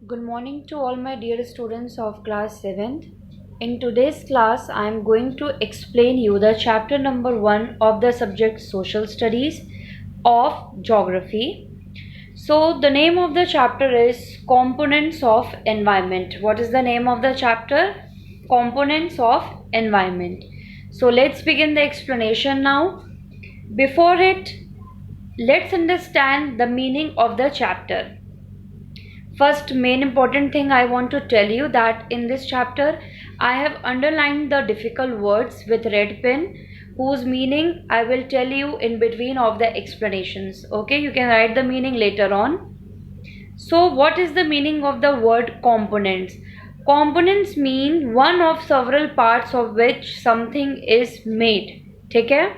Good morning to all my dear students of class 7th. In today's class, I am going to explain you the chapter number 1 of the subject Social Studies of Geography. So the name of the chapter is Components of Environment. What is the name of the chapter? Components of Environment. So let's begin the explanation now. Before it, let's understand the meaning of the chapter. First main important thing I want to tell you that in this chapter I have underlined the difficult words with red pen whose meaning I will tell you in between of the explanations. Okay, you can write the meaning later on. So what is the meaning of the word components? Components mean one of several parts of which something is made. ठीक है,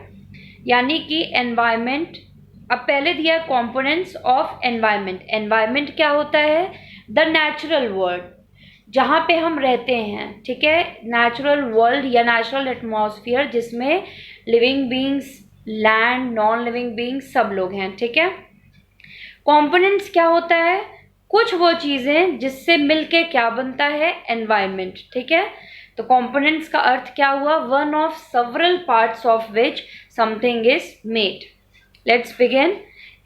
यानी कि environment, अब पहले दिया components of environment. Environment क्या होता है? द नेचुरल वर्ल्ड, जहाँ पे हम रहते हैं. ठीक है, नेचुरल वर्ल्ड या नेचुरल एटमॉस्फेयर जिसमें living beings, land, non living beings सब लोग हैं. ठीक है, कंपोनेंट्स क्या होता है? कुछ वो चीज़ें जिससे मिलके क्या बनता है? एनवायरनमेंट. ठीक है, तो कंपोनेंट्स का अर्थ क्या हुआ? One of several parts of which something is made. Let's begin.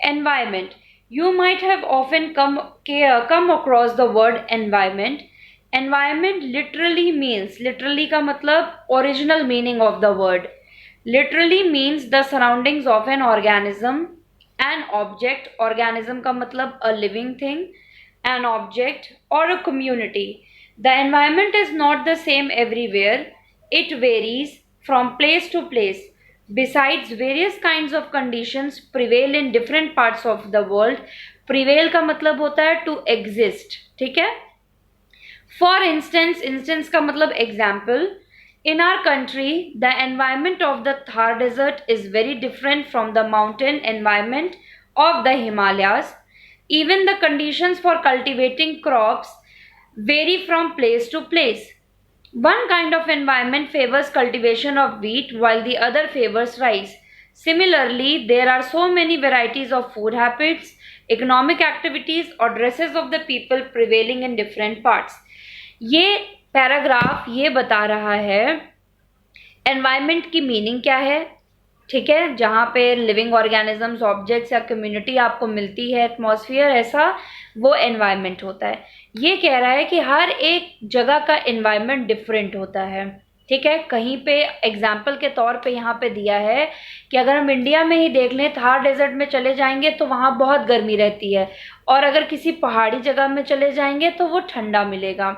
Environment. You might have often come across the word environment. Environment literally means, literally का मतलब original meaning of the word. Literally means the surroundings of an organism, an object. Organism का मतलब a living thing, an object or a community. The environment is not the same everywhere. It varies from place to place. Besides, various kinds of conditions prevail in different parts of the world. Prevail का मतलब होता है to exist. ठीक है, for instance, instance का मतलब example. In our country, the environment of the Thar desert is very different from the mountain environment of the Himalayas. Even the conditions for cultivating crops vary from place to place. One kind of environment favors cultivation of wheat while the other favors rice. Similarly, there are so many varieties of food habits, economic activities or dresses of the people prevailing in different parts. ये paragraph ये बता रहा है environment की meaning क्या है. ठीक है, जहाँ पे लिविंग ऑर्गेनिजम्स, ऑब्जेक्ट्स या कम्युनिटी आपको मिलती है, एटमॉस्फेयर, ऐसा वो एनवायरनमेंट होता है. ये कह रहा है कि हर एक जगह का एनवायरनमेंट डिफरेंट होता है. ठीक है, कहीं पे एग्जाम्पल के तौर पे यहाँ पे दिया है कि अगर हम इंडिया में ही देख लें, थार डेजर्ट में चले जाएंगे तो वहाँ बहुत गर्मी रहती है, और अगर किसी पहाड़ी जगह में चले जाएंगे तो वो ठंडा मिलेगा.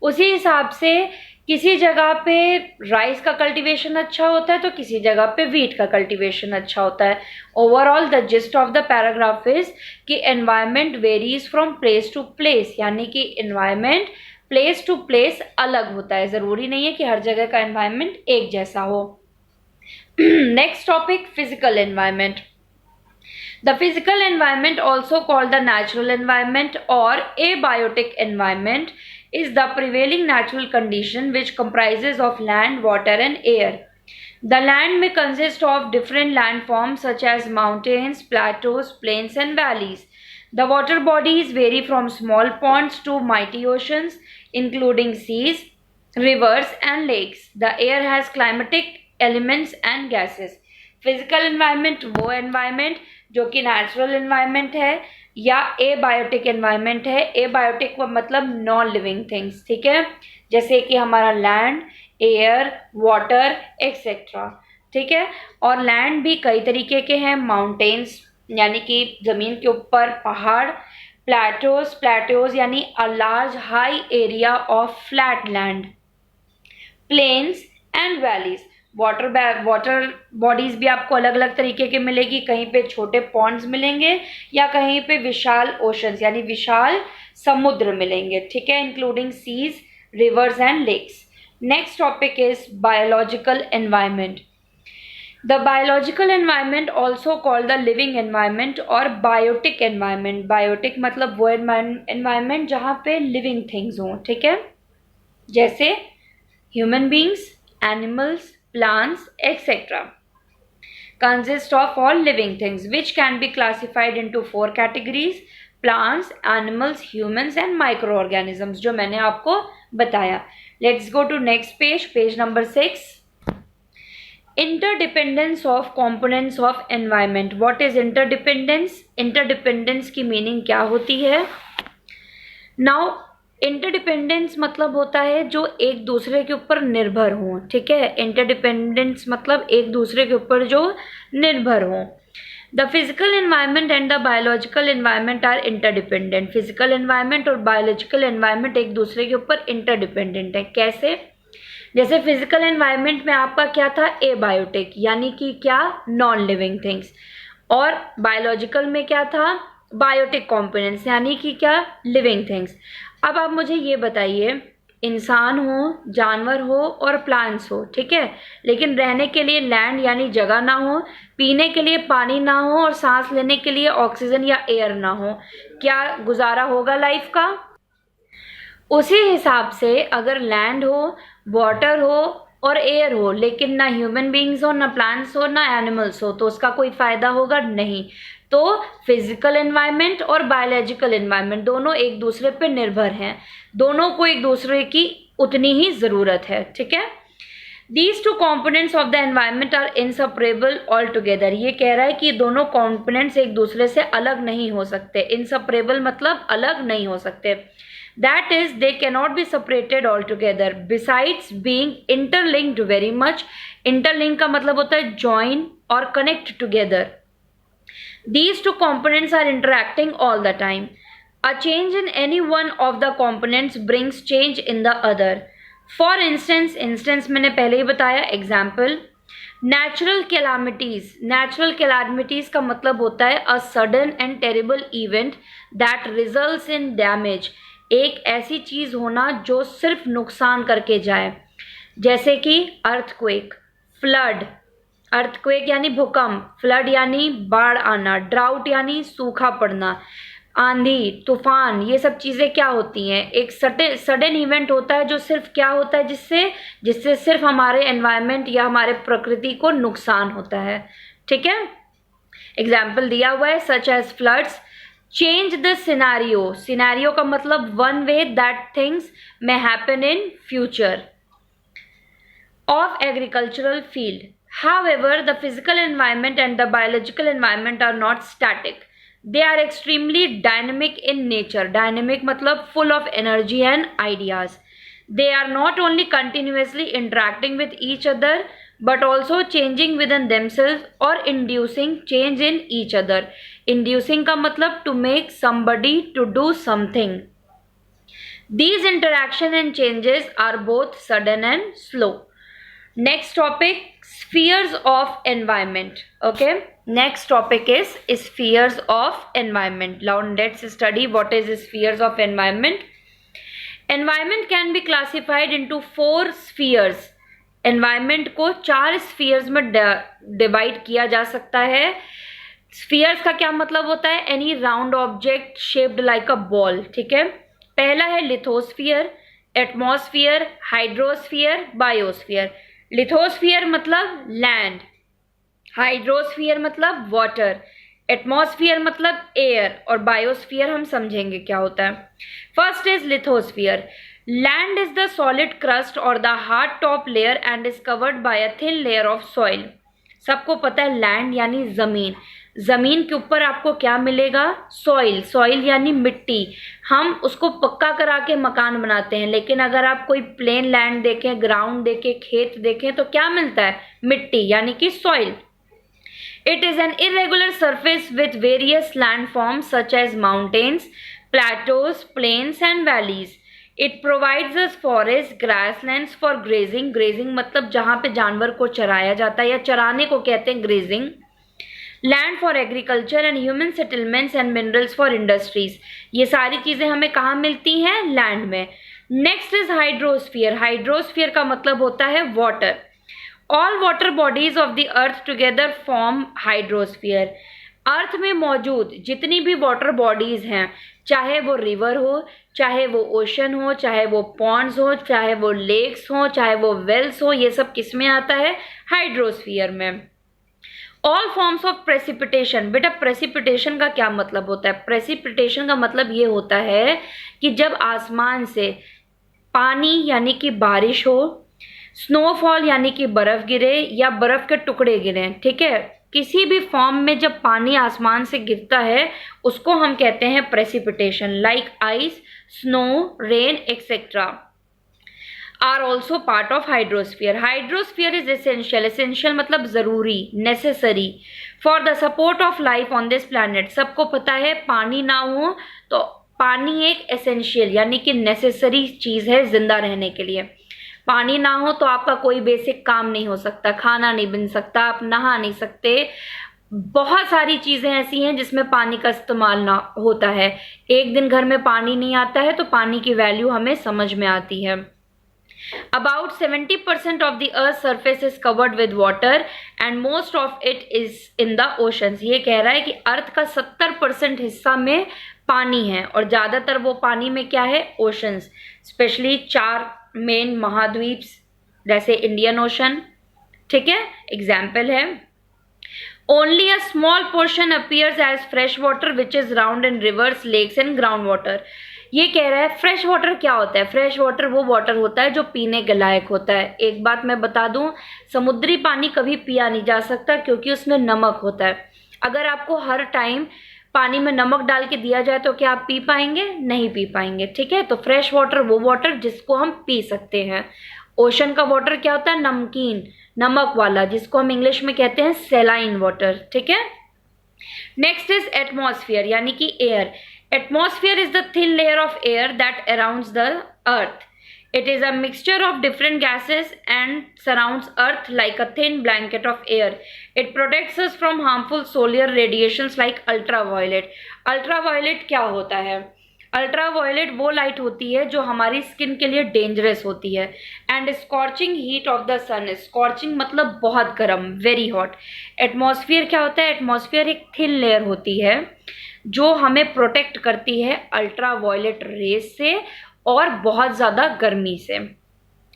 उसी हिसाब से किसी जगह पे राइस का कल्टीवेशन अच्छा होता है तो किसी जगह पे वीट का कल्टीवेशन अच्छा होता है. Overall the gist of the paragraph is कि environment varies from place to place, यानी कि एनवायरनमेंट प्लेस टू प्लेस अलग होता है. ज़रूरी नहीं है कि हर जगह का एनवायरनमेंट एक जैसा हो. Next topic, physical environment. The physical environment, also called the natural environment or abiotic environment, is the prevailing natural condition which comprises of land, water and air. The land may consist of different landforms such as mountains, plateaus, plains and valleys. The water bodies vary from small ponds to mighty oceans, including seas, rivers and lakes. The air has climatic elements and gases. Physical environment वो environment जो कि natural environment है या abiotic environment है. Abiotic का मतलब non living things. ठीक है, जैसे कि हमारा लैंड, एयर, वाटर एक्सेट्रा. ठीक है, और लैंड भी कई तरीके के हैं. माउंटेन्स यानी कि ज़मीन के ऊपर पहाड़, प्लेटोज, प्लेटोज यानी a large high area of flat land, plains and valleys. Water bodies भी आपको अलग अलग तरीके के मिलेगी. कहीं पे छोटे पॉन्ड्स मिलेंगे या कहीं पे विशाल ओशंस यानी विशाल समुद्र मिलेंगे. ठीक है, including seas, rivers and lakes. Next topic is biological environment. The biological environment also called the living environment और बायोटिक एनवायरनमेंट. बायोटिक मतलब वो एनवायरनमेंट जहाँ पे लिविंग थिंग्स हों. ठीक है, जैसे human beings, animals, plants, etc. consist of all living things which can be classified into 4 categories: plants, animals, humans and micro organisms, जो मैंने आपको बताया. Let's go to next page, page number 6. Interdependence of components of environment. What is interdependence? Interdependence की meaning क्या होती है? Now interdependence मतलब होता है जो एक दूसरे के ऊपर निर्भर हो. ठीक है, इंटरडिपेंडेंस मतलब एक दूसरे के ऊपर जो निर्भर हो. The physical environment and the biological environment are interdependent. Physical environment और बायोलॉजिकल एनवायरनमेंट एक दूसरे के ऊपर इंटरडिपेंडेंट है. कैसे? जैसे फिजिकल एनवायरनमेंट में आपका क्या था? एबायोटिक, यानी कि क्या? Non living things. और बायोलॉजिकल में क्या था? बायोटिक कंपोनेंट्स, यानी कि क्या? Living things. अब आप मुझे ये बताइए, इंसान हो, जानवर हो और प्लांट्स हो, ठीक है, लेकिन रहने के लिए लैंड यानी जगह ना हो, पीने के लिए पानी ना हो और सांस लेने के लिए ऑक्सीजन या एयर ना हो, क्या गुजारा होगा लाइफ का? उसी हिसाब से अगर लैंड हो, वाटर हो और एयर हो, लेकिन ना ह्यूमन बीइंग्स हो, ना प्लांट्स हो, ना एनिमल्स हो, तो उसका कोई फायदा होगा नहीं. तो फिजिकल एनवायरनमेंट और बायोलॉजिकल एनवायरनमेंट दोनों एक दूसरे पर निर्भर हैं. दोनों को एक दूसरे की उतनी ही जरूरत है. ठीक है. These two components of the environment are inseparable altogether. ये कह रहा है कि दोनों components एक दूसरे से अलग नहीं हो सकते. Inseparable मतलब अलग नहीं हो सकते. That is, they cannot be separated altogether. Besides being interlinked very much, interlink का मतलब होता है join और connect together. These two components are interacting all the time. A change in any one of the components brings change in the other. For instance, instance मैंने पहले ही बताया. Example, natural calamities. Natural calamities का मतलब होता है a sudden and terrible event that results in damage. एक ऐसी चीज होना जो सिर्फ नुकसान करके जाए, जैसे कि earthquake, flood. अर्थक्वेक यानी भूकंप, फ्लड यानी बाढ़ आना, ड्राउट यानी सूखा पड़ना, आंधी, तूफान. ये सब चीजें क्या होती हैं? एक सडन इवेंट होता है जो सिर्फ क्या होता है, जिससे सिर्फ हमारे एनवायरनमेंट या हमारे प्रकृति को नुकसान होता है. ठीक है. एग्जाम्पल दिया हुआ है, such as floods. Change the scenario. Scenario का मतलब one way that things may happen in future. Of agricultural field. However, the physical environment and the biological environment are not static. They are extremely dynamic in nature. Dynamic मतलब full of energy and ideas. They are not only continuously interacting with each other, but also changing within themselves or inducing change in each other. Inducing का मतलब to make somebody to do something. These interaction and changes are both sudden and slow. Next topic, spheres of environment. Okay, next topic is spheres of environment. Now let's study what is spheres of environment. Environment can be classified into 4 spheres. Environment को 4 spheres में divide किया जा सकता है. Spheres का क्या मतलब होता है? Any round object shaped like a ball. ठीक है. पहला है lithosphere, atmosphere, hydrosphere, biosphere. Lithosphere मतलब लैंड, हाइड्रोस्फीयर मतलब वाटर, एटमॉस्फेयर मतलब एयर और बायोस्फीयर हम समझेंगे क्या होता है. First is lithosphere. Land is the solid crust or the hard top layer and is covered by a thin layer of soil. सबको पता है लैंड यानी जमीन. जमीन के ऊपर आपको क्या मिलेगा? सॉइल. सॉइल यानी मिट्टी. हम उसको पक्का करा के मकान बनाते हैं, लेकिन अगर आप कोई प्लेन लैंड देखें, ग्राउंड देखें, खेत देखें, तो क्या मिलता है? मिट्टी यानी कि soil. It is an irregular surface with various land forms such as mountains, plateaus, plains and valleys. It provides us forest, grasslands for grazing. Grazing मतलब जहाँ पे जानवर को चराया जाता है या चराने को कहते हैं grazing. Land for agriculture and human settlements and minerals for industries. ये सारी चीजें हमें कहाँ मिलती हैं? लैंड में. Next is hydrosphere. हाइड्रोस्फीयर का मतलब होता है water. All water bodies of the earth together form hydrosphere. Earth में मौजूद जितनी भी वाटर बॉडीज हैं, चाहे वो रिवर हो, चाहे वो ओशन हो, चाहे वो पॉन्ड्स हो, चाहे वो लेक्स हो, चाहे वो वेल्स हो, ये सब किस में आता है? हाइड्रोस्फीयर में. All forms of precipitation. बेटा प्रेसिपिटेशन का क्या मतलब होता है? प्रेसिपिटेशन का मतलब ये होता है कि जब आसमान से पानी यानी कि बारिश हो, स्नोफॉल यानी कि बर्फ गिरे या बर्फ के टुकड़े गिरे, ठीक है, किसी भी फॉर्म में जब पानी आसमान से गिरता है उसको हम कहते हैं precipitation. Like ice, snow, rain etcetera are also part of hydrosphere. Hydrosphere is essential. Essential मतलब जरूरी, necessary for the support of life on this planet. सबको पता है पानी ना हो तो पानी एक एसेंशियल यानी कि नेसेसरी चीज है जिंदा रहने के लिए। पानी ना हो तो आपका कोई बेसिक काम नहीं हो सकता, खाना नहीं बन सकता, आप नहा नहीं सकते। बहुत सारी चीजें ऐसी हैं जिसमें पानी का इस्तेमाल ना होता है। एक दिन घर में पानी नहीं आता है तो पानी की वैल्यू हमें समझ में आती है। About 70% of the Earth's surface is covered with water and most of it is in the oceans। ये कह रहा है कि अर्थ का 70% हिस्सा में पानी है और ज्यादातर वो पानी में क्या है? ओशंस। स्पेशली 4 मेन महाद्वीप जैसे इंडियन ओशन, ठीक है, एग्जाम्पल है। Only a small portion appears as fresh water which is found in rivers, lakes and groundwater। ये कह रहा है फ्रेश वाटर क्या होता है? फ्रेश वाटर वो वाटर होता है जो पीने के लायक होता है। एक बात मैं बता दूं, समुद्री पानी कभी पिया नहीं जा सकता क्योंकि उसमें नमक होता है। अगर आपको हर टाइम पानी में नमक डाल के दिया जाए तो क्या आप पी पाएंगे? नहीं पी पाएंगे, ठीक है। तो फ्रेश वाटर वो वाटर जिसको हम पी सकते हैं। ओशन का वाटर क्या होता है? नमकीन, नमक वाला, जिसको हम इंग्लिश में कहते हैं सेलाइन वाटर, ठीक है। नेक्स्ट इज एटमॉस्फेयर यानी कि air. Atmosphere is the thin layer of air that surrounds the earth. It is a mixture of different gases and surrounds earth like a thin blanket of air. It protects us from harmful solar radiations like ultraviolet। Ultraviolet क्या होता है? Ultraviolet वो light होती है जो हमारी skin के लिए डेंजरस होती है। And scorching heat of the sun. Scorching मतलब बहुत गर्म, वेरी हॉट। एटमॉस्फेयर क्या होता है? एटमॉस्फेयर एक थिन लेयर होती है जो हमें प्रोटेक्ट करती है अल्ट्रावायलेट रेज से और बहुत ज्यादा गर्मी से।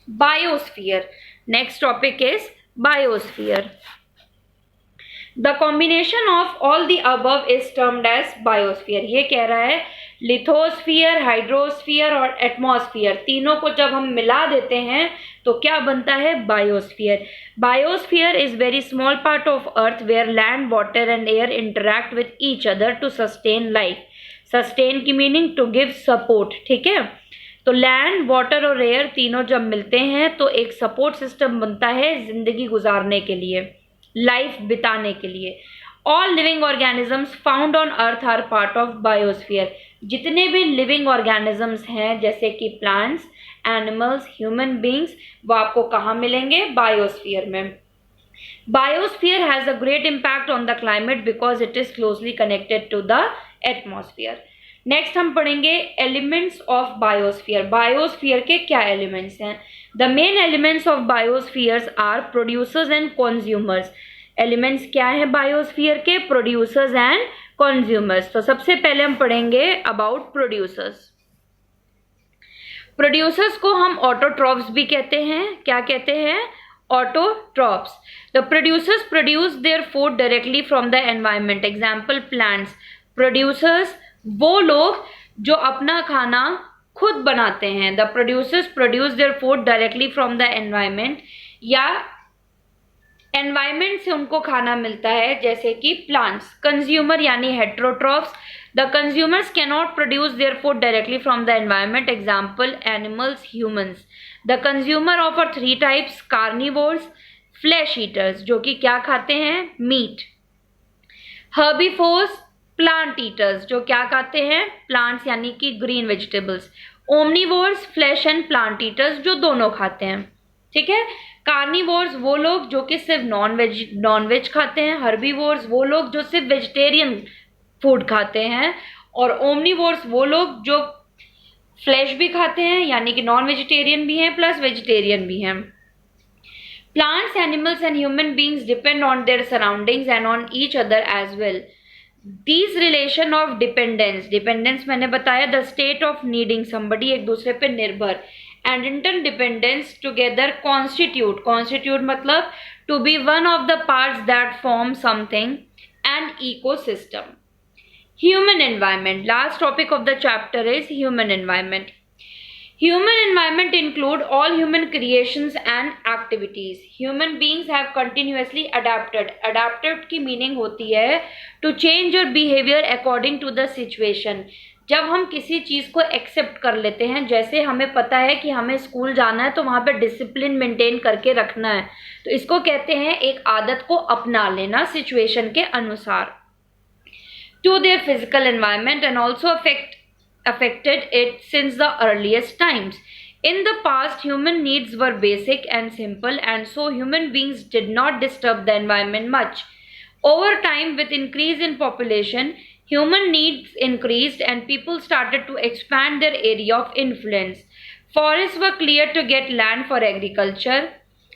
Biosphere, next topic is biosphere. The combination of all the above is termed as biosphere. ये कह रहा है लिथोस्फीयर, हाइड्रोस्फीयर और एटमॉस्फीयर तीनों को जब हम मिला देते हैं तो क्या बनता है? Biosphere. Biosphere is very small part of earth where land, water and air interact with each other to sustain life. Sustain की मीनिंग टू गिव सपोर्ट, ठीक है। तो लैंड, वाटर और एयर तीनों जब मिलते हैं तो एक सपोर्ट सिस्टम बनता है जिंदगी गुजारने के लिए, लाइफ बिताने के लिए। All living organisms found on earth are part of biosphere. जितने भी लिविंग ऑर्गेनिजम्स हैं जैसे कि प्लांट्स, एनिमल्स, ह्यूमन बींग्स, वो आपको कहाँ मिलेंगे? बायोस्फीयर में। Biosphere has a great impact on the climate because it is closely connected to the atmosphere. Next हम पढ़ेंगे एलिमेंट्स ऑफ बायोस्फीयर। बायोस्फीयर के क्या एलिमेंट्स हैं? The main elements of biospheres are producers and consumers. Elements क्या हैं biosphere के? Producers and consumers. तो सबसे पहले हम पढ़ेंगे अबाउट प्रोड्यूसर्स। प्रोड्यूसर्स को हम ऑटोट्रॉप्स भी कहते हैं। क्या कहते हैं? Autotrophs. The producers produce their food directly from the environment. Example plants. Producers वो लोग जो अपना खाना खुद बनाते हैं। The producers produce their food directly from the environment, या एनवायरमेंट से उनको खाना मिलता है, जैसे कि प्लांट्स। कंज्यूमर यानी heterotrophs. The consumers can not produce their food directly from the environment. Example animals, humans. The consumer offer 3 types: carnivores, flash eaters जो कि क्या खाते हैं? मीट। हर्बीफोर्स, प्लांट ईटर्स जो क्या खाते हैं? प्लांट्स यानी कि green vegetables. Omnivores, flash and plant eaters जो दोनों खाते हैं, ठीक है। कार्निवोर्स वो लोग जो कि सिर्फ नॉन वेज खाते हैं। हर्बीवोर्स वो लोग जो सिर्फ वेजिटेरियन फूड खाते हैं। और ओमनीवोर्स वो लोग जो फ्लैश भी खाते हैं यानी कि नॉन वेजिटेरियन भी हैं प्लस वेजिटेरियन भी हैं। Plants, animals and human beings depend on their surroundings and on each other as well. These relation of dependence मैंने बताया the state of needing somebody, एक दूसरे पे निर्भर, एंड interdependence together constitute मतलब to be one of the parts that form something, an ecosystem. Human environment. Last topic of the chapter is human environment. Human environment include all human creations and activities. Human beings have continuously adapted. Adapted की meaning होती है to change your behavior according to the situation. जब हम किसी चीज़ को accept कर लेते हैं, जैसे हमें पता है कि हमें स्कूल जाना है तो वहाँ पे डिसिप्लिन मेंटेन करके रखना है, तो इसको कहते हैं एक आदत को अपना लेना सिचुएशन के अनुसार. To their physical environment and also affected it since the earliest times. In the past, human needs were basic and simple, and so human beings did not disturb the environment much. Over time, with increase in population, human needs increased and people started to expand their area of influence. Forests were cleared to get land for agriculture.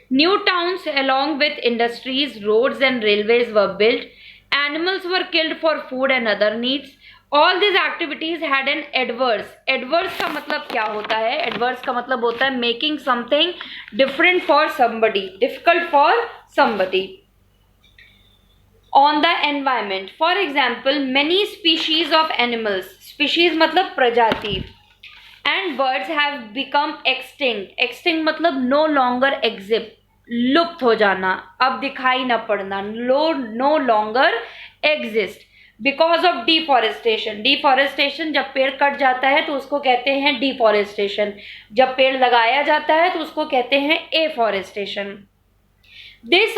New towns along with industries, roads and railways were built. Animals were killed for food and other needs. All these activities had an adverse. Adverse का मतलब क्या होता है? Adverse का मतलब होता है making something different for somebody, difficult for somebody. On the environment, for example, many species of animals, species मतलब प्रजाति, and birds have become extinct. Extinct मतलब no longer exist, लुप्त हो जाना, अब दिखाई न पड़ना, no longer exist because of deforestation. Deforestation, जब पेड़ कट जाता है तो उसको कहते हैं deforestation. जब पेड़ लगाया जाता है तो उसको कहते हैं afforestation. This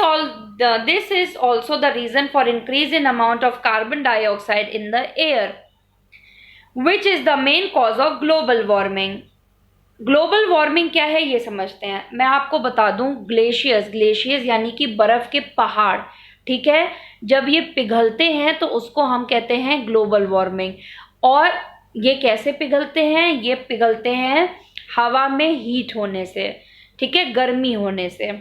is also the reason for increase in amount of carbon dioxide in the air, which is the main cause of global warming. Global warming क्या है ये समझते हैं. मैं आपको बता दूं, ग्लेशियर्स यानी कि बर्फ के पहाड़, ठीक है, जब ये पिघलते हैं तो उसको हम कहते हैं ग्लोबल वार्मिंग. और ये कैसे पिघलते हैं? ये पिघलते हैं हवा में हीट होने से, ठीक है, गर्मी होने से.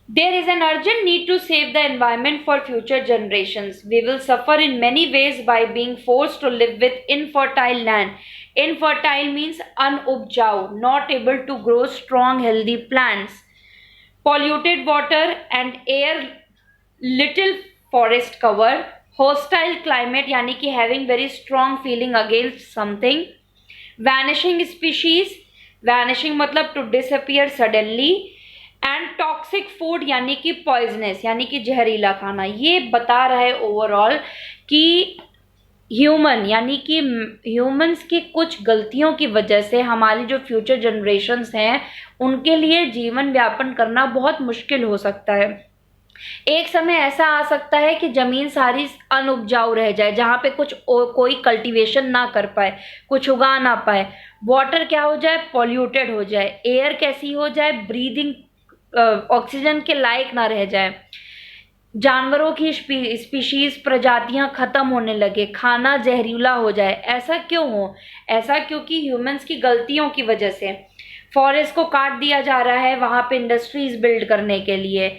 There is an urgent need to save the environment for future generations. We will suffer in many ways by being forced to live with infertile land. Infertile means unupjau, not able to grow strong, healthy plants. Polluted water and air, little forest cover, hostile climate यानी कि having very strong feeling against something. Vanishing species, vanishing मतलब to disappear suddenly. And toxic food यानी कि poisonous यानी कि जहरीला खाना. ये बता रहा है ओवरऑल कि ह्यूमन यानी कि ह्यूमंस की कुछ गलतियों की वजह से हमारी जो फ्यूचर जनरेशन्स हैं उनके लिए जीवन व्यापन करना बहुत मुश्किल हो सकता है. एक समय ऐसा आ सकता है कि ज़मीन सारी अनउपजाऊ रह जाए, जहाँ पे कोई कल्टीवेशन ना कर पाए, कुछ उगा ना पाए. वाटर क्या हो जाए? पॉल्यूटेड हो जाए. एयर कैसी हो जाए? ब्रीदिंग ऑक्सीजन के लायक ना रह जाए. जानवरों की स्पीशीज प्रजातियां खत्म होने लगे, खाना जहरीला हो जाए. ऐसा क्यों हो? ऐसा क्योंकि ह्यूमंस की गलतियों की वजह से. फॉरेस्ट को काट दिया जा रहा है वहाँ पे इंडस्ट्रीज बिल्ड करने के लिए,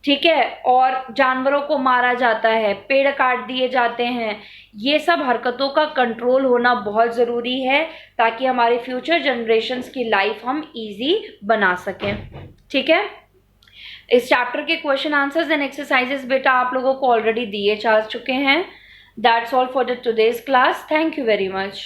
ठीक है, और जानवरों को मारा जाता है, पेड़ काट दिए जाते हैं. ये सब हरकतों का कंट्रोल होना बहुत ज़रूरी है ताकि हमारे फ्यूचर जनरेशन्स की लाइफ हम इजी बना सकें, ठीक है. इस चैप्टर के क्वेश्चन आंसर्स एंड एक्सरसाइजेस बेटा आप लोगों को ऑलरेडी दिए जा चुके हैं. That's all for the today's class. Thank you very much.